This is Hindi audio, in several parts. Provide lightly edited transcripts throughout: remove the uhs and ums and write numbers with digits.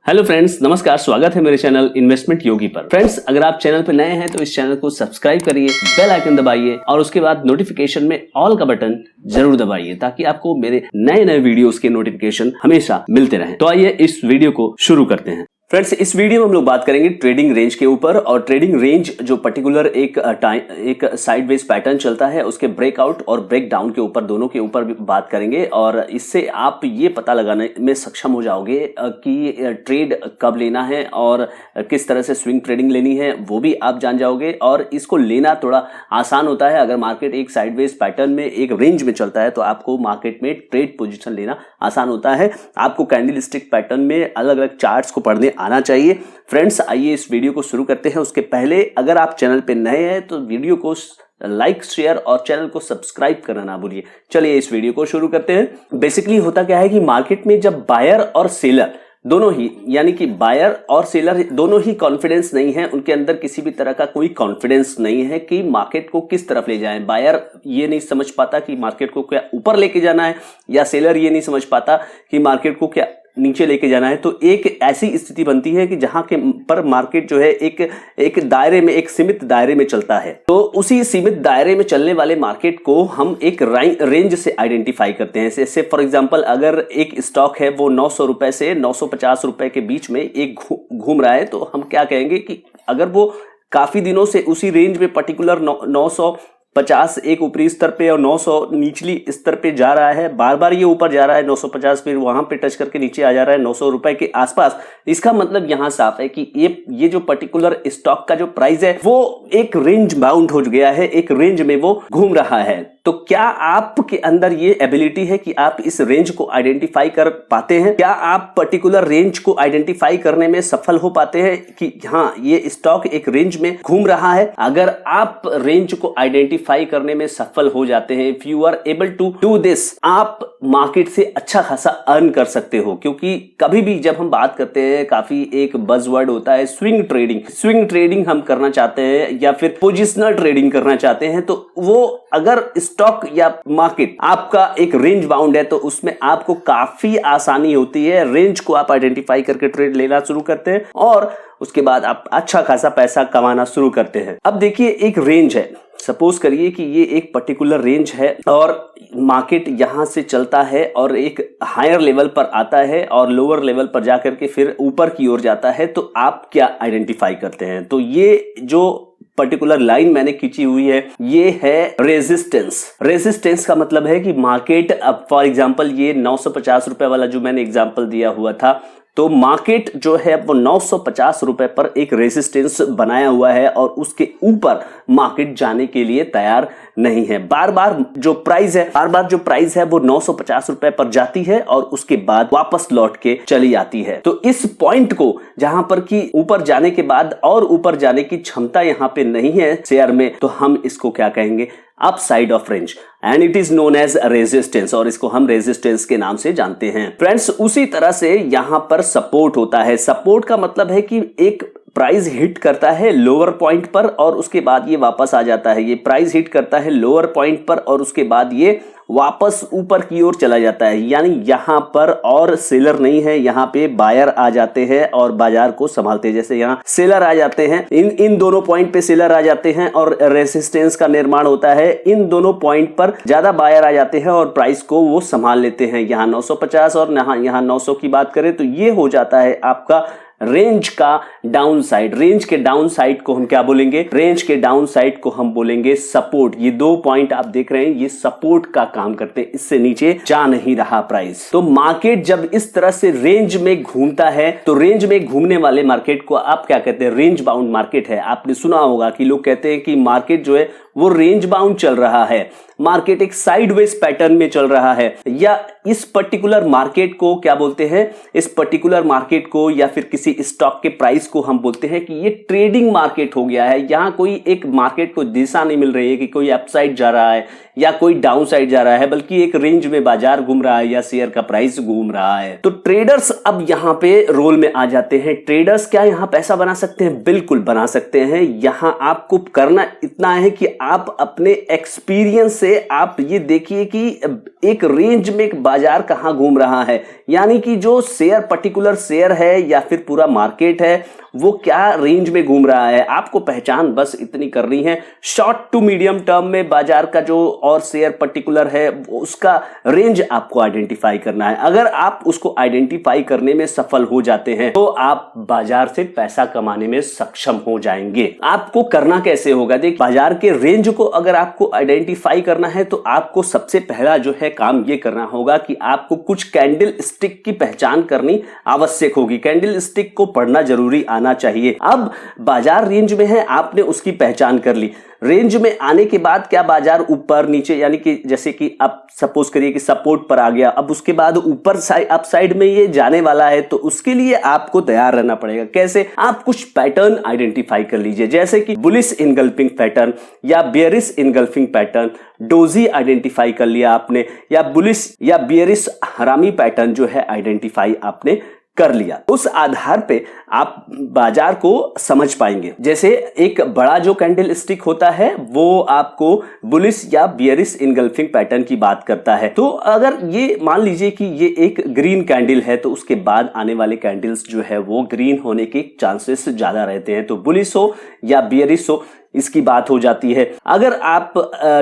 हेलो फ्रेंड्स, नमस्कार। स्वागत है मेरे चैनल इन्वेस्टमेंट योगी पर। फ्रेंड्स, अगर आप चैनल पर नए हैं तो इस चैनल को सब्सक्राइब करिए, बेल आइकन दबाइए और उसके बाद नोटिफिकेशन में ऑल का बटन जरूर दबाइए ताकि आपको मेरे नए नए वीडियोस के नोटिफिकेशन हमेशा मिलते रहें। तो आइए इस वीडियो को शुरू करते हैं। फ्रेंड्स, इस वीडियो में हम लोग बात करेंगे ट्रेडिंग रेंज के ऊपर। और ट्रेडिंग रेंज जो पर्टिकुलर एक साइडवेज पैटर्न चलता है उसके ब्रेकआउट और ब्रेक डाउन के ऊपर, दोनों के ऊपर भी बात करेंगे। और इससे आप ये पता लगाने में सक्षम हो जाओगे कि ट्रेड कब लेना है और किस तरह से स्विंग ट्रेडिंग लेनी है, वो भी आप जान जाओगे। और इसको लेना थोड़ा आसान होता है। अगर मार्केट एक साइडवेज पैटर्न में एक रेंज में चलता है तो आपको मार्केट में ट्रेड पोजीशन लेना आसान होता है। आपको कैंडलस्टिक पैटर्न में अलग अलग चार्ट्स को पढ़ने आना चाहिए। फ्रेंड्स, आइए इस वीडियो को शुरू करते हैं। उसके पहले अगर आप चैनल पे नए हैं तो वीडियो को लाइक, शेयर और चैनल को सब्सक्राइब करना ना भूलिए। चलिए इस वीडियो को शुरू करते हैं। बेसिकली होता क्या है कि मार्केट में जब बायर और सेलर दोनों ही, यानी कि बायर और सेलर दोनों ही कॉन्फिडेंस नहीं है, उनके अंदर किसी भी तरह का कोई कॉन्फिडेंस नहीं है कि मार्केट को किस तरफ ले जाएं। बायर ये नहीं समझ पाता कि मार्केट को क्या ऊपर लेके जाना है, या सेलर ये नहीं समझ पाता कि मार्केट को क्या नीचे लेके जाना है। तो एक ऐसी स्थिति बनती है कि जहां के पर मार्केट जो है एक दायरे में, एक सीमित दायरे में चलता है। तो उसी सीमित दायरे में चलने वाले मार्केट को हम एक रेंज से आइडेंटिफाई करते हैं। जैसे फॉर एग्जांपल, अगर एक स्टॉक है वो 900 रुपए से 950 रुपए के बीच में एक घूम रहा है, तो हम क्या कहेंगे कि अगर वो काफी दिनों से उसी रेंज में पर्टिकुलर 950 एक ऊपरी स्तर पे और 900 निचली स्तर पे जा रहा है, बार बार ये ऊपर जा रहा है 950, फिर वहां पे टच करके नीचे आ जा रहा है 900 रुपए के आसपास, इसका मतलब यहां साफ है कि ये जो पर्टिकुलर स्टॉक का जो प्राइस है वो एक रेंज बाउंड हो गया है, एक रेंज में वो घूम रहा है। तो क्या आपके अंदर ये एबिलिटी है कि आप इस रेंज को आइडेंटिफाई कर पाते हैं? क्या आप पर्टिकुलर रेंज को आइडेंटिफाई करने में सफल हो पाते हैं कि हाँ, ये स्टॉक एक रेंज में घूम रहा है? अगर आप रेंज को आइडेंटिफाई करने में सफल हो जाते हैं, if you are able to do this, आप मार्केट से अच्छा खासा अर्न कर सकते हो। क्योंकि कभी भी जब हम बात करते हैं, काफी एक बज़वर्ड होता है स्विंग ट्रेडिंग। स्विंग ट्रेडिंग हम करना चाहते हैं या फिर पोजिशनल ट्रेडिंग करना चाहते हैं, तो वो अगर स्टॉक या मार्केट आपका एक रेंज बाउंड है तो उसमें आपको काफी आसानी होती है। रेंज को आप आइडेंटिफाई करके ट्रेड लेना शुरू करते हैं और उसके बाद आप अच्छा खासा पैसा कमाना शुरू करते हैं। अब देखिए, एक रेंज है, सपोज करिए कि ये एक पर्टिकुलर रेंज है और मार्केट यहां से चलता है और एक हायर लेवल पर आता है और लोअर लेवल पर जाकर के फिर ऊपर की ओर जाता है। तो आप क्या आइडेंटिफाई करते हैं? तो ये जो पर्टिकुलर लाइन मैंने खींची हुई है, ये है रेजिस्टेंस। रेजिस्टेंस का मतलब है कि मार्केट, अब फॉर एग्जांपल ये 950 रुपए वाला जो मैंने एग्जांपल दिया हुआ था, तो मार्केट जो है वो 950 रुपए पर एक रेजिस्टेंस बनाया हुआ है और उसके ऊपर मार्केट जाने के लिए तैयार नहीं है। बार बार जो प्राइस है वो 950 रुपए पर जाती है और उसके बाद वापस लौट के चली आती है। तो इस पॉइंट को, जहां पर कि ऊपर जाने के बाद और ऊपर जाने की क्षमता यहां पे नहीं है शेयर में, तो हम इसको क्या कहेंगे? Upside of range, and it is known as resistance, और इसको हम रेजिस्टेंस के नाम से जानते हैं। फ्रेंड्स, उसी तरह से यहां पर सपोर्ट होता है। सपोर्ट का मतलब है कि एक प्राइस हिट करता है लोअर पॉइंट पर और उसके बाद ये वापस आ जाता है। ये प्राइस हिट करता है लोअर पॉइंट पर और उसके बाद ये वापस ऊपर की ओर चला जाता है। यानी यहां पर और सेलर नहीं है, यहां पे बायर आ जाते हैं और बाजार को संभालते हैं। जैसे यहां सेलर आ जाते हैं, इन दोनों पॉइंट पे सेलर आ जाते हैं और रेजिस्टेंस का निर्माण होता है। इन दोनों पॉइंट पर ज्यादा बायर आ जाते हैं और प्राइस को वो संभाल लेते हैं। यहां 950 और यहां 900 की बात करें तो ये हो जाता है आपका रेंज का डाउन साइड। रेंज के डाउन साइड को हम क्या बोलेंगे? रेंज के डाउन साइड को हम बोलेंगे सपोर्ट। ये दो पॉइंट आप देख रहे हैं, ये सपोर्ट का काम करते हैं, इससे नीचे जा नहीं रहा प्राइस। तो मार्केट जब इस तरह से रेंज में घूमता है तो रेंज में घूमने वाले मार्केट को आप क्या कहते हैं? रेंज बाउंड मार्केट है। आपने सुना होगा कि लोग कहते हैं कि मार्केट जो है वो रेंज बाउंड चल रहा है, मार्केट एक साइडवेज पैटर्न में चल रहा है। या इस पर्टिकुलर मार्केट को क्या बोलते हैं? इस पर्टिकुलर मार्केट को या फिर किसी स्टॉक के प्राइस को हम बोलते हैं कि ये ट्रेडिंग मार्केट हो गया है। यहां कोई एक मार्केट को दिशा नहीं मिल रही है कि कोई अपसाइड जा रहा है या कोई डाउन साइड जा रहा है, बल्कि एक रेंज में बाजार घूम रहा है या शेयर का प्राइस घूम रहा है। तो ट्रेडर्स अब यहां पे रोल में आ जाते हैं। ट्रेडर्स क्या यहां पैसा बना सकते हैं? बिल्कुल बना सकते हैं। यहां आपको करना इतना है कि आप अपने एक्सपीरियंस से आप ये देखिए कि एक रेंज में बाजार कहां घूम रहा है, यानी कि जो शेयर पर्टिकुलर शेयर है या फिर पूरा मार्केट है वो क्या रेंज में घूम रहा है, आपको पहचान बस इतनी करनी है। शॉर्ट टू मीडियम टर्म में बाजार का जो और शेयर पर्टिकुलर है उसका रेंज आपको आइडेंटिफाई करना है। अगर आप उसको आइडेंटिफाई करने में सफल हो जाते हैं तो आप बाजार से पैसा कमाने में सक्षम हो जाएंगे। आपको करना कैसे होगा, देखिए बाजार के रेंज को अगर आपको आइडेंटिफाई करना है तो आपको सबसे पहला जो है काम ये करना होगा कि आपको कुछ कैंडल स्टिक की पहचान करनी आवश्यक होगी। कैंडल स्टिक को पढ़ना जरूरी आना चाहिए। अब बाजार रेंज में है, आपने उसकी पहचान कर ली। रेंज में आने के बाद क्या बाजार ऊपर नीचे, यानी कि जैसे कि आप सपोज करिए कि सपोर्ट पर आ गया, अब उसके बाद ऊपर साइड अप साइड में ये जाने वाला है, तो उसके लिए आपको तैयार रहना पड़ेगा। कैसे, आप कुछ पैटर्न आइडेंटिफाई कर लीजिए, जैसे कि बुलिश इनगल्फिंग पैटर्न या bearish engulfing pattern. Doji identify कर लिया आपने, या बुलिश या बेयरिश हरामी पैटर्न जो है आइडेंटिफाई आपने कर लिया। उस आधार पे आप बाजार को समझ पाएंगे। जैसे एक बड़ा जो कैंडल स्टिक होता है वो आपको बुलिश या बियरिश इनगल्फिंग पैटर्न की बात करता है। तो अगर ये मान लीजिए कि ये एक ग्रीन कैंडल है तो उसके बाद आने वाले कैंडल्स जो है वो ग्रीन होने के चांसेस ज्यादा रहते हैं। तो बुलिश हो या बियरिश हो, इसकी बात हो जाती है। अगर आप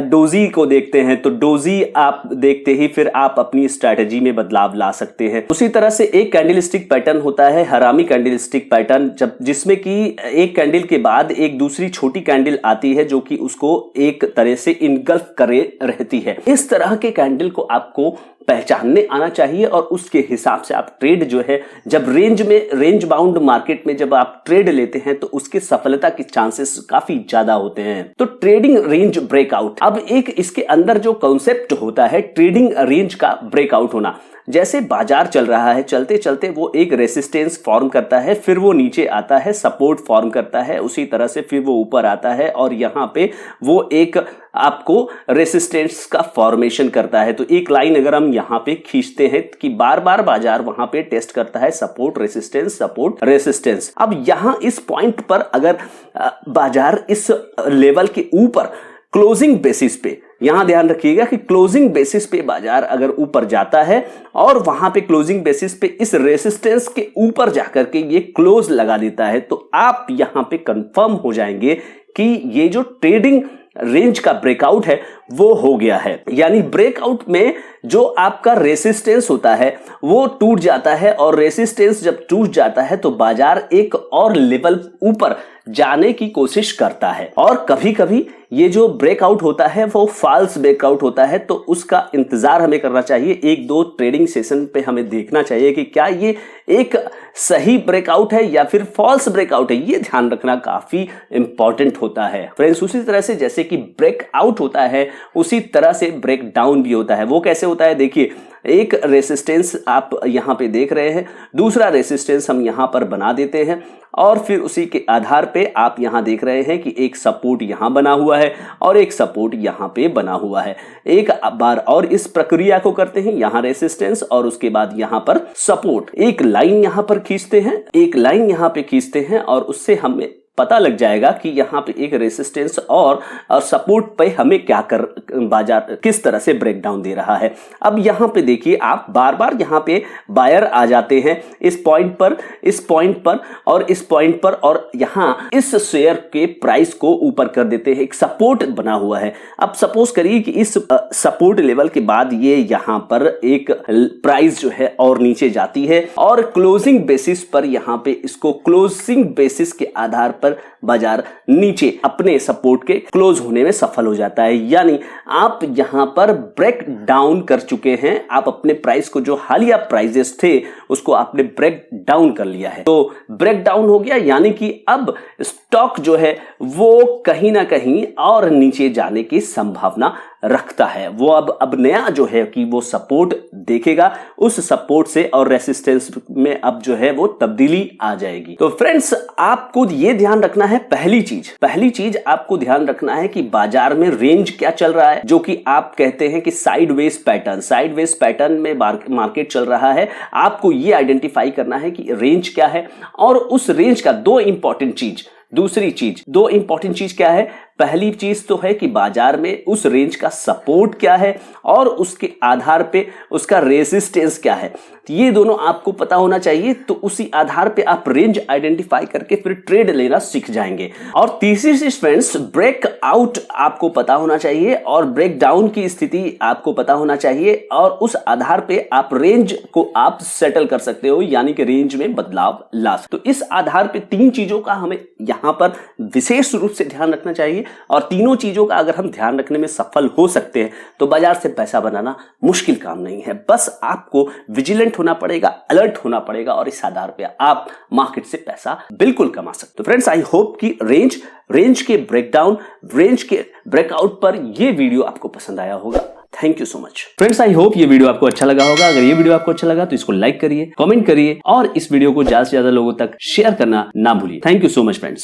डोजी को देखते हैं तो डोजी आप देखते ही फिर आप अपनी स्ट्रैटेजी में बदलाव ला सकते हैं। उसी तरह से एक कैंडल स्टिक पैटर्न होता है हरामी कैंडल स्टिक पैटर्न, जब जिसमें कि एक कैंडल के बाद एक दूसरी छोटी कैंडल आती है जो कि उसको एक तरह से इनगल्फ करे रहती है। इस तरह के कैंडल को आपको पहचानने आना चाहिए और उसके हिसाब से आप ट्रेड जो है, जब रेंज बाउंड मार्केट में जब आप ट्रेड लेते हैं तो उसके सफलता के चांसेस काफी ज्यादा होते हैं। तो ट्रेडिंग रेंज ब्रेकआउट, अब एक इसके अंदर जो कॉन्सेप्ट होता है ट्रेडिंग रेंज का ब्रेकआउट होना। जैसे बाजार चल रहा है, चलते चलते वो एक रेसिस्टेंस फॉर्म करता है, फिर वो नीचे आता है, सपोर्ट फॉर्म करता है, उसी तरह से फिर वो ऊपर आता है और यहाँ पे वो एक आपको रेसिस्टेंस का फॉर्मेशन करता है। तो एक लाइन अगर हम यहाँ पे खींचते हैं कि बार बार बाजार वहां पे टेस्ट करता है सपोर्ट रेसिस्टेंस। अब यहाँ इस पॉइंट पर अगर बाजार इस लेवल के ऊपर क्लोजिंग बेसिस पे, यहां ध्यान रखिएगा कि क्लोजिंग बेसिस पे बाजार अगर ऊपर जाता है और वहां पे क्लोजिंग बेसिस पे इस रेसिस्टेंस के ऊपर जाकर के ये क्लोज लगा देता है तो आप यहां पे कंफर्म हो जाएंगे कि ये जो ट्रेडिंग रेंज का ब्रेकआउट है वो हो गया है। यानी ब्रेकआउट में जो आपका रेसिस्टेंस होता है वो टूट जाता है और रेसिस्टेंस जब टूट जाता है तो बाजार एक और लेवल ऊपर जाने की कोशिश करता है। और कभी कभी ये जो ब्रेकआउट होता है वो फॉल्स ब्रेकआउट होता है, तो उसका इंतजार हमें करना चाहिए। एक दो ट्रेडिंग सेशन पे हमें देखना चाहिए कि क्या ये एक सही ब्रेकआउट है या फिर फॉल्स ब्रेकआउट है, ये ध्यान रखना काफी इंपॉर्टेंट होता है फ्रेंड्स। उसी तरह से जैसे कि ब्रेकआउट होता है उसी तरह से ब्रेक डाउन भी होता है। वो कैसे होता है, देखिए एक रेसिस्टेंस आप यहां पे देख रहे हैं, दूसरा रेसिस्टेंस हम यहां पर बना देते हैं और फिर उसी के आधार पे आप यहां देख रहे हैं कि एक सपोर्ट यहां बना हुआ है और एक सपोर्ट यहां पे बना हुआ है। एक बार और इस प्रक्रिया को करते हैं, यहां रेसिस्टेंस और उसके बाद यहां पर सपोर्ट। एक लाइन यहां पर खींचते हैं, एक लाइन यहां पे खींचते हैं और उससे हमें पता लग जाएगा कि यहाँ पे एक रेसिस्टेंस और सपोर्ट पे हमें क्या कर बाजार किस तरह से ब्रेकडाउन दे रहा है। अब यहाँ पे देखिए आप बार बार यहाँ पे बायर आ जाते हैं इस पॉइंट पर और इस पॉइंट पर और यहाँ इस शेयर के प्राइस को ऊपर कर देते हैं। एक सपोर्ट बना हुआ है। अब सपोज करिए कि इस सपोर्ट लेवल के बाद ये यहाँ पर एक प्राइस जो है और नीचे जाती है और क्लोजिंग बेसिस पर यहाँ पे इसको क्लोजिंग बेसिस के आधार पर बाजार नीचे अपने सपोर्ट के क्लोज होने में सफल हो जाता है। यानी आप यहां पर ब्रेक डाउन कर चुके हैं। आप अपने प्राइस को जो हालिया प्राइजेस थे उसको आपने ब्रेक डाउन कर लिया है। तो ब्रेक डाउन हो गया यानी कि अब स्टॉक जो है वो कहीं ना कहीं और नीचे जाने की संभावना रखता है। वो अब नया जो है कि वो सपोर्ट देखेगा, उस सपोर्ट से और रेसिस्टेंस में अब जो है वो तब्दीली आ जाएगी। तो फ्रेंड्स आपको ये ध्यान रखना है, पहली चीज आपको ध्यान रखना है कि बाजार में रेंज क्या चल रहा है, जो कि आप कहते हैं कि साइडवेज पैटर्न में मार्केट चल रहा है। आपको ये आइडेंटिफाई करना है कि रेंज क्या है और उस रेंज का दो इंपॉर्टेंट चीज क्या है। पहली चीज तो है कि बाजार में उस रेंज का सपोर्ट क्या है और उसके आधार पे उसका रेजिस्टेंस क्या है, ये दोनों आपको पता होना चाहिए। तो उसी आधार पे आप रेंज आइडेंटिफाई करके फिर ट्रेड लेना सीख जाएंगे। और तीसरी चीज फ्रेंड्स, ब्रेकआउट आपको पता होना चाहिए और ब्रेक डाउन की स्थिति आपको पता होना चाहिए, और उस आधार पे आप रेंज को आप सेटल कर सकते हो, यानी कि रेंज में बदलाव ला। तो इस आधार पे तीन चीजों का हमें यहां पर विशेष रूप से ध्यान रखना चाहिए, और तीनों चीजों का अगर हम ध्यान रखने में सफल हो सकते हैं तो बाजार से पैसा बनाना मुश्किल काम नहीं है। बस आपको विजिलेंट होना पड़ेगा, अलर्ट होना पड़ेगा, और इस आधार पे आप मार्केट से पैसा बिल्कुल कमा सकते हो। फ्रेंड्स, आई होप कि रेंज के ब्रेकडाउन, रेंज के ब्रेकआउट पर यह वीडियो आपको पसंद आया होगा। Thank you so much friends, I hope ये वीडियो आपको अच्छा लगा होगा। अगर ये वीडियो आपको अच्छा लगा तो इसको लाइक करिए, कमेंट करिए, और इस वीडियो को ज्यादा से ज्यादा लोगों तक शेयर करना ना भूलिए। Thank you so much friends.